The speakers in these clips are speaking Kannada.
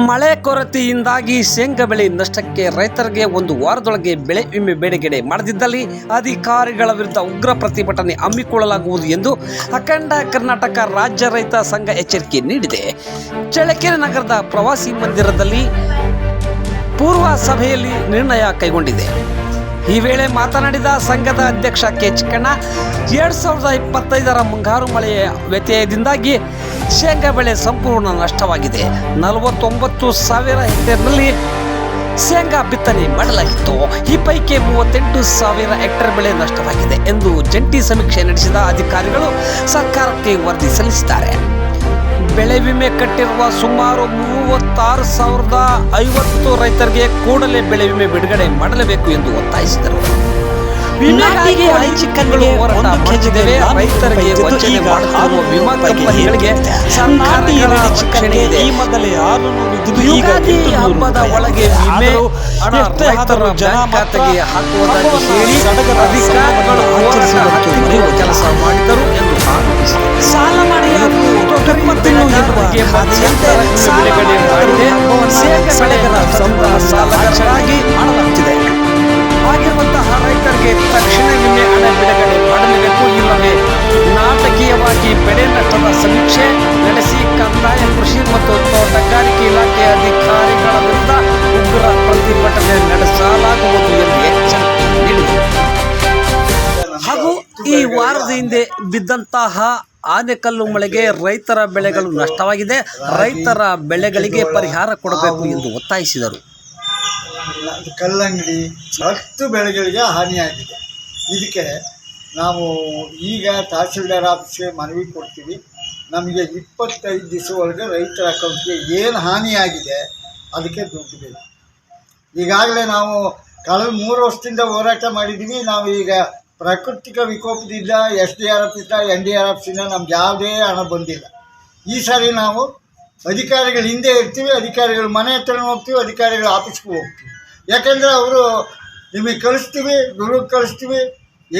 ಮಳೆ ಕೊರತೆಯಿಂದಾಗಿ ಶೇಂಗಾ ಬೆಳೆ ನಷ್ಟಕ್ಕೆ ರೈತರಿಗೆ ಒಂದು ವಾರದೊಳಗೆ ಬೆಳೆ ವಿಮೆ ಬಿಡುಗಡೆ ಮಾಡದಿದ್ದಲ್ಲಿ ಅಧಿಕಾರಿಗಳ ವಿರುದ್ಧ ಉಗ್ರ ಪ್ರತಿಭಟನೆ ಹಮ್ಮಿಕೊಳ್ಳಲಾಗುವುದು ಎಂದು ಅಖಂಡ ಕರ್ನಾಟಕ ರಾಜ್ಯ ರೈತ ಸಂಘ ಎಚ್ಚರಿಕೆ ನೀಡಿದೆ. ಚಳ್ಳಕೆರೆ ನಗರದ ಪ್ರವಾಸಿ ಮಂದಿರದಲ್ಲಿ ಪೂರ್ವ ಸಭೆಯಲ್ಲಿ ನಿರ್ಣಯ ಕೈಗೊಂಡಿದೆ. ಈ ವೇಳೆ ಮಾತನಾಡಿದ ಸಂಘದ ಅಧ್ಯಕ್ಷ ಕೆ ಚಿಕ್ಕಣ್ಣ, 2025ರ ಮುಂಗಾರು ಮಳೆಯ ವ್ಯತ್ಯಯದಿಂದಾಗಿ ಶೇಂಗಾ ಬೆಳೆ ಸಂಪೂರ್ಣ ನಷ್ಟವಾಗಿದೆ. 49,000 ಹೆಕ್ಟೇರ್ನಲ್ಲಿ ಶೇಂಗಾ ಬಿತ್ತನೆ ಮಾಡಲಾಗಿತ್ತು. ಈ ಪೈಕಿ 38,000 ಹೆಕ್ಟೇರ್ ಬೆಳೆ ನಷ್ಟವಾಗಿದೆ ಎಂದು ಜಂಟಿ ಸಮೀಕ್ಷೆ ನಡೆಸಿದ ಅಧಿಕಾರಿಗಳು ಸರ್ಕಾರಕ್ಕೆ ವರದಿ ಸಲ್ಲಿಸಿದ್ದಾರೆ. ಬೆಳೆ ವಿಮೆ ಕಟ್ಟಿರುವ ಸುಮಾರು 36,050 ರೈತರಿಗೆ ಕೂಡಲೇ ಬೆಳೆ ವಿಮೆ ಬಿಡುಗಡೆ ಮಾಡಲೇಬೇಕು ಎಂದು ಒತ್ತಾಯಿಸಿದರು. ವಿಮೆಗಾಗಿ ಹೈಚಿಕ್ಕಂಗಳು ಹೋರಾಟ ಮಾಡುತ್ತಿದ್ದೇವೆ. ರೈತರಿಗೆ ವಂಚನೆ ಮಾಡುತ್ತಿರುವ ವಿಮಾ ಕಂಪನಿಗಳಿಗೆ ಸರ್ಕಾರಗಳ ರಕ್ಷಣೆ ಇದೆ. ಯುಗಾದಿ ಹಬ್ಬದ ಒಳಗೆ ವಿಮೆ ಹಣ ರೈತರ ಬ್ಯಾಂಕ್ ಖಾತೆಗೆ ಹಾಕುವುದಾಗಿ ಹೇಳಿ ಅಧಿಕಾರಿಗಳು ಹೋರಾಟ ಕೆಲಸ ಮಾಡಿದರು ಎಂದು ಆರೋಪಿಸಿದರು. ಸಾಲ ಮಾಡಿ ಸಾಲಗಾರರಾಗಿ ಮಾಡಲಾಗುತ್ತಿದೆ. ಆಗಿರುವಂತಹ ರೈತರಿಗೆ ತಕ್ಷಣ ವಿಮೆ ಹಣ ಬಿಡುಗಡೆ ಮಾಡಲೇಬೇಕು. ಇಲ್ಲವೇ ನಾಟಕೀಯವಾಗಿ ಬೆಳೆ ನಷ್ಟದ ಸಮೀಕ್ಷೆ ನಡೆಸಿ ಕಂದಾಯ, ಕೃಷಿ ಮತ್ತು ತೋಟಗಾರಿಕೆ ಇಲಾಖೆ ಅಧಿಕಾರಿಗಳ ವಿರುದ್ಧ ಉಗ್ರ ಪ್ರತಿಭಟನೆ ನಡೆಸಲಾಗುವುದು ಎಂದು ಎಚ್ಚರಿಕೆ ನೀಡಿದರು. ಹಾಗೂ ಈ ವಾರದ ಹಿಂದೆ ಬಿದ್ದಂತಹ ಆನೆಕಲ್ಲು ಮಳೆಗೆ ರೈತರ ಬೆಳೆಗಳು ನಷ್ಟವಾಗಿದೆ. ರೈತರ ಬೆಳೆಗಳಿಗೆ ಪರಿಹಾರ ಕೊಡಬೇಕು ಎಂದು ಒತ್ತಾಯಿಸಿದರು. ಕಲ್ಲಂಗಡಿ 10 ಬೆಳೆಗಳಿಗೆ ಹಾನಿಯಾಗಿದೆ. ಇದಕ್ಕೆ ನಾವು ಈಗ ತಹಸೀಲ್ದಾರ್ ಆಫೀಸ್ಗೆ ಮನವಿ ಕೊಡ್ತೀವಿ. ನಮಗೆ 25 ದಿವಸ ಒಳಗೆ ರೈತರ ಅಕೌಂಟ್ಗೆ ಏನು ಹಾನಿಯಾಗಿದೆ ಅದಕ್ಕೆ ದುಡ್ಡು ಬೇಕು. ಈಗಾಗಲೇ ನಾವು ಕಳೆದ 3 ವರ್ಷದಿಂದ ಹೋರಾಟ ಮಾಡಿದ್ದೀವಿ. ನಾವು ಈಗ ಪ್ರಾಕೃತಿಕ ವಿಕೋಪದಿಂದ SDRF ಇಂದ NDRF ಇಂದ ನಮ್ಗೆ ಯಾವುದೇ ಹಣ ಬಂದಿಲ್ಲ. ಈ ಸಾರಿ ನಾವು ಅಧಿಕಾರಿಗಳ ಹಿಂದೆ ಇರ್ತೀವಿ, ಅಧಿಕಾರಿಗಳ ಮನೆ ಹತ್ರ ಹೋಗ್ತೀವಿ, ಅಧಿಕಾರಿಗಳ ಆಫೀಸ್ಗೆ ಹೋಗ್ತೀವಿ. ಯಾಕಂದರೆ ಅವರು ನಿಮಗೆ ಕಳಿಸ್ತೀವಿ, ದುರ್ಗಕ್ಕೆ ಕಳಿಸ್ತೀವಿ,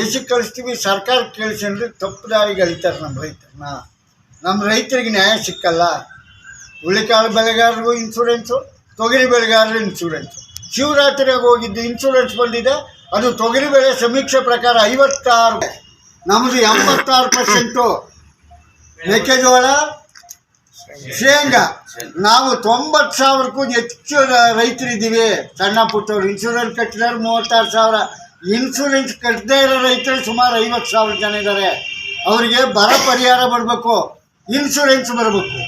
AC ಕಳಿಸ್ತೀವಿ, ಸರ್ಕಾರಕ್ಕೆ ಕೇಳಿಸಿ ಅಂದರೆ ತಪ್ಪು ದಾರಿಗೆ ಎಳಿತಾರೆ ನಮ್ಮ ರೈತರಿಗೆ ನ್ಯಾಯ ಸಿಕ್ಕಲ್ಲ. ಹುಳ್ಳಿಕಾಳು ಬೆಳೆಗಾರರಿಗೂ ಇನ್ಶೂರೆನ್ಸು, ತೊಗರಿ ಬೆಳೆಗಾರರು ಇನ್ಶೂರೆನ್ಸು. ಶಿವರಾತ್ರಿಗೆ ಹೋಗಿದ್ದು ಇನ್ಶೂರೆನ್ಸ್ ಬಂದಿದೆ. ಅದು ತೊಗರಿ ಬೆಳೆ ಸಮೀಕ್ಷೆ ಪ್ರಕಾರ 56, ನಮ್ಮದು 86%. ಮೆಕ್ಕೆಜೋಳ, ಶೇಂಗಾ ನಾವು 90,000ಕ್ಕೂ ಹೆಚ್ಚು ರೈತರಿದ್ದೀವಿ. ಸಣ್ಣ ಪುಟ್ಟವರು ಇನ್ಶೂರೆನ್ಸ್ ಕಟ್ಟಿದ್ದಾರೆ 36,000. ಇನ್ಶೂರೆನ್ಸ್ ಕಟ್ಟದೇ ಇರೋ ರೈತರು ಸುಮಾರು 50,000 ಜನ ಇದ್ದಾರೆ. ಅವರಿಗೆ ಬರ ಪರಿಹಾರ ಬರಬೇಕು, ಇನ್ಶೂರೆನ್ಸ್ ಬರಬೇಕು.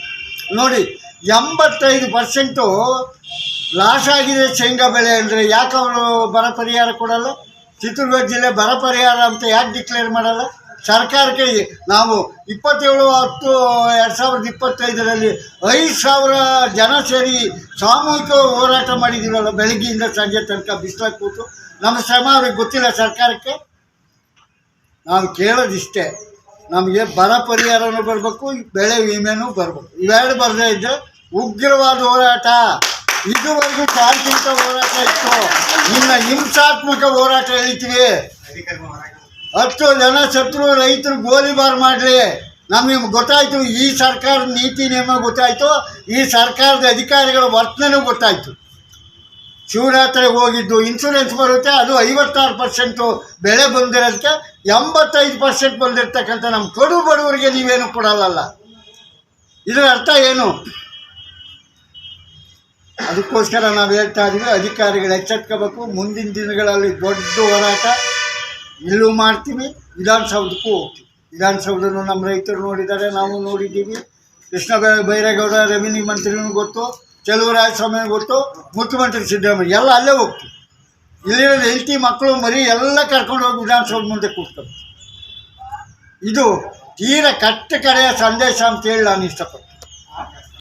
ನೋಡಿ 85% ಲಾಸ್ ಆಗಿದೆ ಶೇಂಗಾ ಬೆಳೆ ಅಂದರೆ ಯಾಕೆ ಅವರು ಬರ ಪರಿಹಾರ ಕೊಡಲ್ಲ? ಚಿತ್ರದುರ್ಗ ಜಿಲ್ಲೆ ಬರ ಪರಿಹಾರ ಅಂತ ಯಾಕೆ ಡಿಕ್ಲೇರ್ ಮಾಡಲ್ಲ? ಸರ್ಕಾರಕ್ಕೆ ನಾವು 27/10/2025ರಲ್ಲಿ 5,000 ಜನ ಸೇರಿ ಸಾಮೂಹಿಕ ಹೋರಾಟ ಮಾಡಿದ್ದೀವಲ್ಲ, ಬೆಳಗ್ಗೆಯಿಂದ ಸಂಜೆ ತನಕ ಬಿಸಿಲಾಗಿ ಕೂತು. ನಮ್ಮ ಶ್ರಮ ಅವ್ರಿಗೆ ಗೊತ್ತಿಲ್ಲ ಸರ್ಕಾರಕ್ಕೆ. ನಾವು ಕೇಳೋದಿಷ್ಟೇ, ನಮಗೆ ಬರ ಪರಿಹಾರನೂ ಬರಬೇಕು, ಬೆಳೆ ವಿಮೆನೂ ಬರಬೇಕು. ಇವೆರಡು ಬರದೇ ಇದ್ದರೆ ಉಗ್ರವಾದ ಹೋರಾಟ. ಇದುವರೆಗೂ ಶಾಂತಿಯುತ ಹೋರಾಟ ಇತ್ತು, ಇನ್ನು ಹಿಂಸಾತ್ಮಕ ಹೋರಾಟ ಎಳಿತೀವಿ. 10 ಜನ ಶತ್ರು ರೈತರು ಗೋಲಿಬಾರ್ ಮಾಡಲಿ. ನಮಗೆ ಗೊತ್ತಾಯಿತು, ಈ ಸರ್ಕಾರದ ನೀತಿ ನಿಯಮ ಗೊತ್ತಾಯಿತು, ಈ ಸರ್ಕಾರದ ಅಧಿಕಾರಿಗಳ ವರ್ತನೆನೂ ಗೊತ್ತಾಯಿತು. ಶಿವರಾತ್ರಿಗೆ ಹೋಗಿದ್ದು ಇನ್ಶೂರೆನ್ಸ್ ಬರುತ್ತೆ, ಅದು 56% ಬೆಳೆ ಬಂದಿರೋದಕ್ಕೆ 85% ಬಂದಿರ್ತಕ್ಕಂಥ ನಮ್ಮ ಕಡು ಬಡವರಿಗೆ ನೀವೇನು ಕೊಡಲ್ಲ. ಇದರ ಅರ್ಥ ಏನು? ಅದಕ್ಕೋಸ್ಕರ ನಾವು ಹೇಳ್ತಾ ಇದ್ದೀವಿ, ಅಧಿಕಾರಿಗಳು ಎಚ್ಚೆತ್ಕೋಬೇಕು. ಮುಂದಿನ ದಿನಗಳಲ್ಲಿ ದೊಡ್ಡ ಹೋರಾಟ ಇಲ್ಲೂ ಮಾಡ್ತೀವಿ, ವಿಧಾನಸೌಧಕ್ಕೂ ಹೋಗ್ತೀವಿ. ವಿಧಾನಸೌಧನೂ ನಮ್ಮ ರೈತರು ನೋಡಿದ್ದಾರೆ, ನಾವು ನೋಡಿದ್ದೀವಿ. ಕೃಷ್ಣ ಬೈರೇಗೌಡ ರೆವಿನ್ಯೂ ಮಂತ್ರಿನೂ ಗೊತ್ತು, ಚೆಲುವರಾಯಸ್ವಾಮಿನೂ ಗೊತ್ತು, ಮುಖ್ಯಮಂತ್ರಿ ಸಿದ್ದರಾಮಯ್ಯ ಎಲ್ಲ ಅಲ್ಲೇ ಹೋಗ್ತೀವಿ. ಇಲ್ಲಿರೋ ಹೆಂಡತಿ ಮಕ್ಕಳು ಮರಿ ಎಲ್ಲ ಕರ್ಕೊಂಡು ಹೋಗಿ ವಿಧಾನಸೌಧ ಮುಂದೆ ಕೂತ್ಕೊಂಡು. ಇದು ತೀರ ಕಟ್ಟ ಕಡೆಯ ಸಂದೇಶ ಅಂತೇಳಿ ನಾನು ಇಷ್ಟಪಡ್ತೀನಿ.